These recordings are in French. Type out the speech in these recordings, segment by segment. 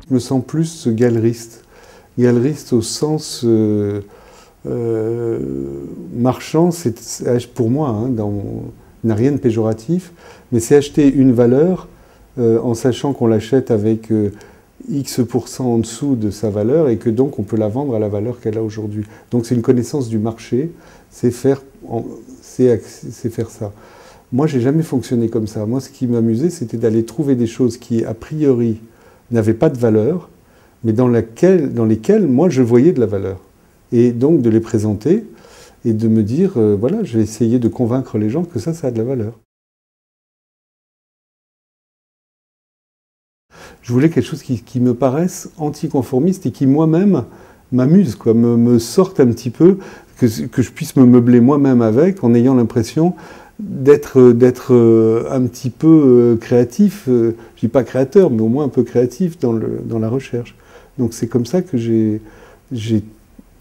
Je me sens plus galeriste. Galeriste au sens marchand, pour moi, hein, n'a rien de péjoratif, mais c'est acheter une valeur en sachant qu'on l'achète avec X% en dessous de sa valeur et que donc on peut la vendre à la valeur qu'elle a aujourd'hui. Donc c'est une connaissance du marché, c'est faire ça. Moi, j'ai jamais fonctionné comme ça. Moi, ce qui m'amusait, c'était d'aller trouver des choses qui, a priori, n'avaient pas de valeur, mais dans lesquelles, moi, je voyais de la valeur. Et donc, de les présenter et de me dire, voilà, je vais essayer de convaincre les gens que ça a de la valeur. Je voulais quelque chose qui me paraisse anticonformiste et qui, moi-même, m'amuse, quoi, me sorte un petit peu, que je puisse me meubler moi-même avec, en ayant l'impression d'être un petit peu créatif, je dis pas créateur, mais au moins un peu créatif dans la recherche. Donc c'est comme ça que j'ai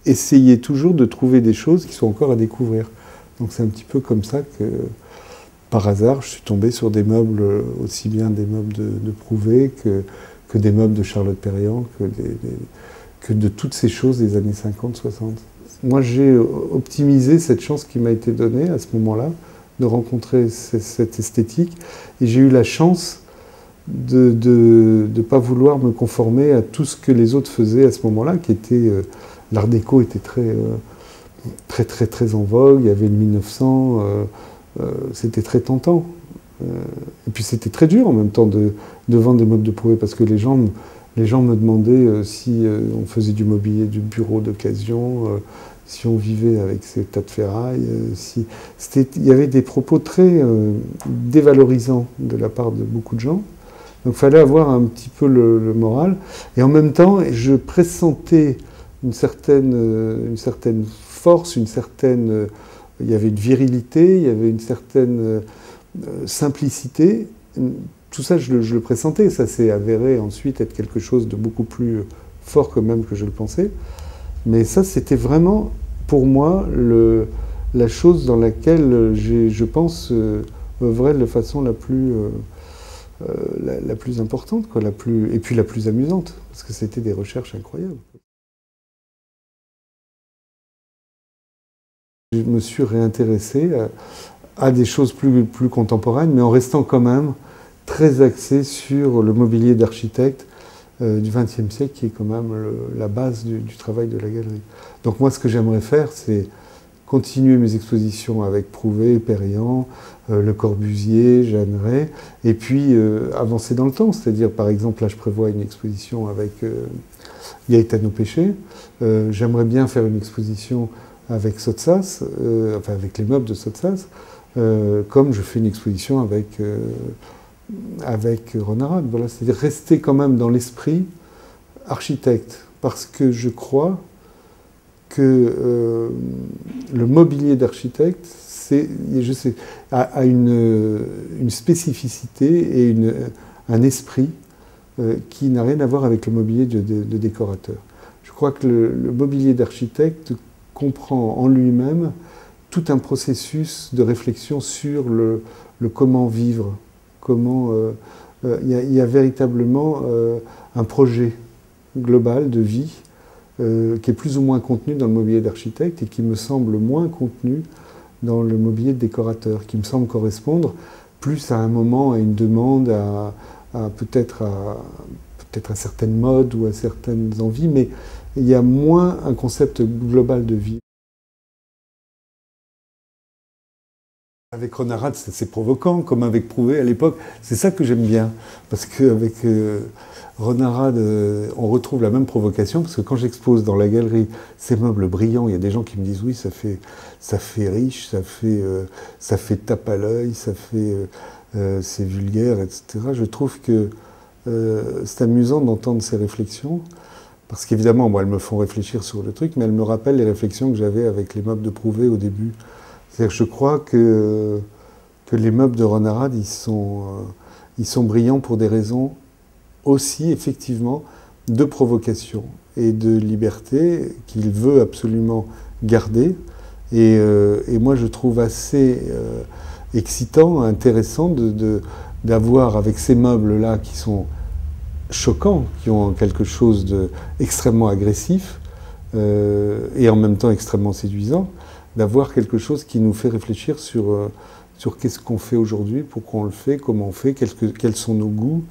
essayé toujours de trouver des choses qui sont encore à découvrir. Donc c'est un petit peu comme ça que, par hasard, je suis tombé sur des meubles, aussi bien des meubles de Prouvé que des meubles de Charlotte Perriand, que de toutes ces choses des années 50-60. Moi, j'ai optimisé cette chance qui m'a été donnée à ce moment-là, de rencontrer cette esthétique, et j'ai eu la chance de ne pas vouloir me conformer à tout ce que les autres faisaient à ce moment-là, qui était... l'art déco était très en vogue, il y avait le 1900, c'était très tentant. Et puis c'était très dur en même temps de vendre des meubles de Prouvé, parce que les gens me demandaient si on faisait du mobilier, du bureau d'occasion, si on vivait avec ces tas de ferraille. Il y avait des propos très dévalorisants de la part de beaucoup de gens. Donc il fallait avoir un petit peu le moral. Et en même temps, je pressentais une certaine force, il y avait une virilité, il y avait une certaine simplicité. Tout ça, je le pressentais. Ça s'est avéré ensuite être quelque chose de beaucoup plus fort que même que je le pensais. Mais ça, c'était vraiment, pour moi, la chose dans laquelle je pense, œuvrer de façon la plus importante, quoi, et puis la plus amusante, parce que c'était des recherches incroyables. Je me suis réintéressé à des choses plus contemporaines, mais en restant quand même très axé sur le mobilier d'architecte du XXe siècle, qui est quand même la base du travail de la galerie. Donc moi, ce que j'aimerais faire, c'est continuer mes expositions avec Prouvé, Perriand, Le Corbusier, Jeanneret, et puis avancer dans le temps. C'est-à-dire, par exemple, là, je prévois une exposition avec Gaetano Pesce. J'aimerais bien faire une exposition avec Sottsass, enfin avec les meubles de Sottsass, comme je fais une exposition avec Ron Arad. Voilà, c'est-à-dire rester quand même dans l'esprit architecte, parce que je crois que le mobilier d'architecte a une spécificité et un esprit qui n'a rien à voir avec le mobilier de décorateur. Je crois que le mobilier d'architecte comprend en lui-même tout un processus de réflexion sur le comment vivre. Il y a véritablement un projet global de vie qui est plus ou moins contenu dans le mobilier d'architecte et qui me semble moins contenu dans le mobilier de décorateur, qui me semble correspondre plus à un moment, à une demande, peut-être à certaines modes ou à certaines envies, mais il y a moins un concept global de vie. Avec Ron Arad, c'est provoquant, comme avec Prouvé à l'époque. C'est ça que j'aime bien, parce qu'avec Ron Arad, on retrouve la même provocation, parce que quand j'expose dans la galerie ces meubles brillants, il y a des gens qui me disent oui, ça fait riche, ça fait tape à l'œil, c'est vulgaire, etc. Je trouve que c'est amusant d'entendre ces réflexions, parce qu'évidemment, moi, elles me font réfléchir sur le truc, mais elles me rappellent les réflexions que j'avais avec les meubles de Prouvé au début. C'est-à-dire que je crois que les meubles de Ron Arad, ils sont brillants pour des raisons aussi, effectivement, de provocation et de liberté qu'il veut absolument garder. Et moi, je trouve assez excitant, intéressant d'avoir avec ces meubles-là qui sont choquants, qui ont quelque chose d'extrêmement agressif et en même temps extrêmement séduisant, d'avoir quelque chose qui nous fait réfléchir sur qu'est-ce qu'on fait aujourd'hui, pourquoi on le fait, comment on fait, quels sont nos goûts.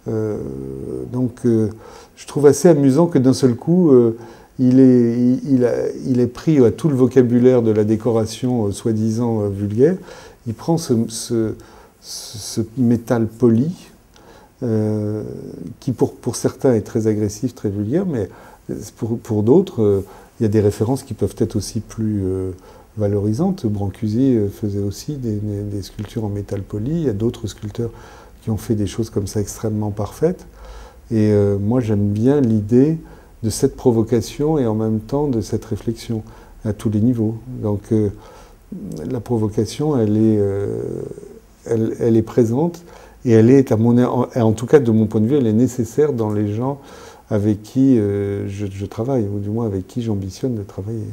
Donc je trouve assez amusant que d'un seul coup, il est pris à tout le vocabulaire de la décoration soi-disant vulgaire. Il prend ce métal poli, qui pour certains est très agressif, très vulgaire, mais pour d'autres, il y a des références qui peuvent être aussi plus valorisantes. Brancusi faisait aussi des sculptures en métal poli. Il y a d'autres sculpteurs qui ont fait des choses comme ça extrêmement parfaites. Et moi, j'aime bien l'idée de cette provocation et en même temps de cette réflexion à tous les niveaux. Donc la provocation, elle est présente et elle est, en tout cas de mon point de vue, elle est nécessaire dans les gens avec qui je travaille, ou du moins avec qui j'ambitionne de travailler.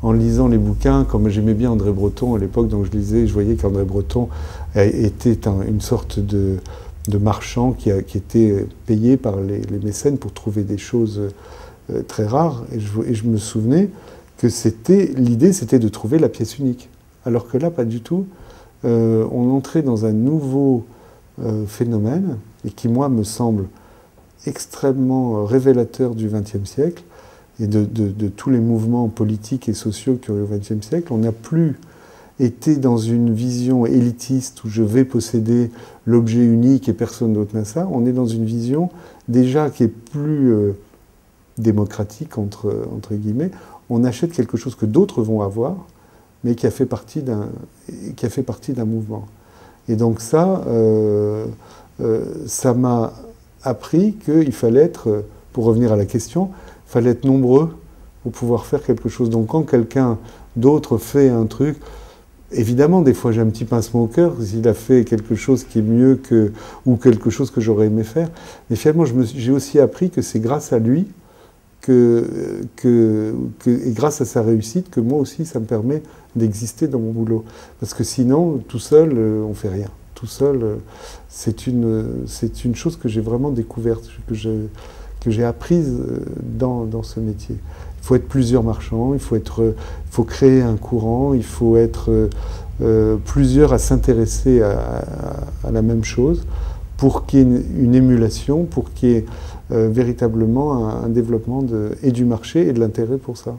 En lisant les bouquins, comme j'aimais bien André Breton à l'époque, donc je lisais, je voyais qu'André Breton était une sorte de marchand qui était payé par les mécènes pour trouver des choses très rares. Et je me souvenais que l'idée, c'était de trouver la pièce unique. Alors que là, pas du tout. On entrait dans un nouveau phénomène, et qui, moi, me semble extrêmement révélateur du XXe siècle, et de tous les mouvements politiques et sociaux qui ont eu au XXe siècle. On n'a plus été dans une vision élitiste où je vais posséder l'objet unique et personne d'autre n'a ça. On est dans une vision déjà qui est plus démocratique, entre guillemets. On achète quelque chose que d'autres vont avoir, mais qui a fait partie d'un mouvement. Et donc ça m'a appris qu'il fallait être, pour revenir à la question, il fallait être nombreux pour pouvoir faire quelque chose. Donc quand quelqu'un d'autre fait un truc, évidemment, des fois j'ai un petit pincement au cœur s'il a fait quelque chose qui est mieux ou quelque chose que j'aurais aimé faire. Mais finalement, j'ai aussi appris que c'est grâce à lui et grâce à sa réussite que moi aussi ça me permet d'exister dans mon boulot. Parce que sinon, tout seul, on ne fait rien. Tout seul, c'est une chose que j'ai vraiment découverte, que j'ai apprise dans ce métier. Il faut être plusieurs marchands, il faut créer un courant, il faut être plusieurs à s'intéresser à la même chose pour qu'il y ait une émulation, pour qu'il y ait véritablement un développement et du marché et de l'intérêt pour ça.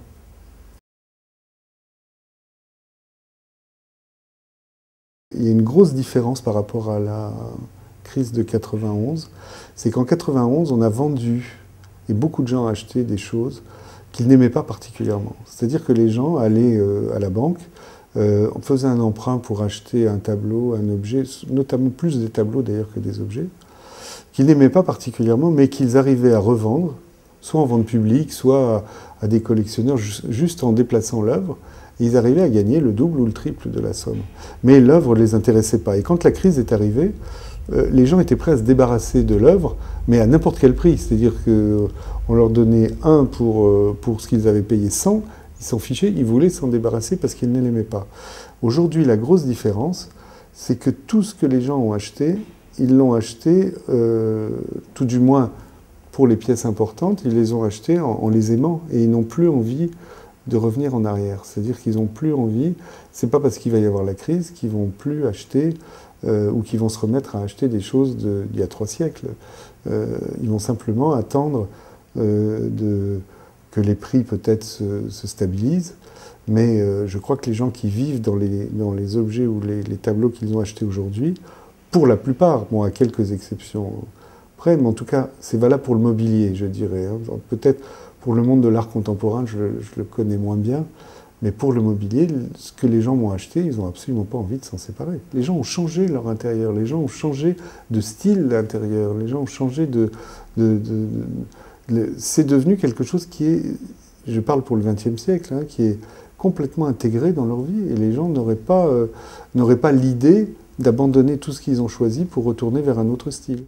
Il y a une grosse différence par rapport à la crise de 91, c'est qu'en 91, on a vendu, et beaucoup de gens ont acheté des choses qu'ils n'aimaient pas particulièrement. C'est-à-dire que les gens allaient à la banque, faisaient un emprunt pour acheter un tableau, un objet, notamment plus des tableaux d'ailleurs que des objets, qu'ils n'aimaient pas particulièrement, mais qu'ils arrivaient à revendre, soit en vente publique, soit à des collectionneurs, juste en déplaçant l'œuvre. Et ils arrivaient à gagner le double ou le triple de la somme. Mais l'œuvre ne les intéressait pas. Et quand la crise est arrivée, les gens étaient prêts à se débarrasser de l'œuvre, mais à n'importe quel prix. C'est-à-dire qu'on leur donnait 1 pour ce qu'ils avaient payé 100, ils s'en fichaient, ils voulaient s'en débarrasser parce qu'ils ne l'aimaient pas. Aujourd'hui, la grosse différence, c'est que tout ce que les gens ont acheté, ils l'ont acheté, tout du moins pour les pièces importantes, ils les ont achetées en les aimant. Et ils n'ont plus envie de revenir en arrière. C'est-à-dire qu'ils n'ont plus envie, c'est pas parce qu'il va y avoir la crise qu'ils vont plus acheter ou qu'ils vont se remettre à acheter des choses d'il y a 3 siècles. Ils vont simplement attendre que les prix peut-être se stabilisent, mais je crois que les gens qui vivent dans les objets ou les tableaux qu'ils ont achetés aujourd'hui, pour la plupart, bon, à quelques exceptions près, mais en tout cas, c'est valable pour le mobilier, je dirais. Hein. Peut-être pour le monde de l'art contemporain, je le connais moins bien, mais pour le mobilier, ce que les gens m'ont acheté, ils n'ont absolument pas envie de s'en séparer. Les gens ont changé leur intérieur, les gens ont changé de style d'intérieur, les gens ont changé c'est devenu quelque chose qui est, je parle pour le XXe siècle, hein, qui est complètement intégré dans leur vie, et les gens n'auraient pas l'idée d'abandonner tout ce qu'ils ont choisi pour retourner vers un autre style.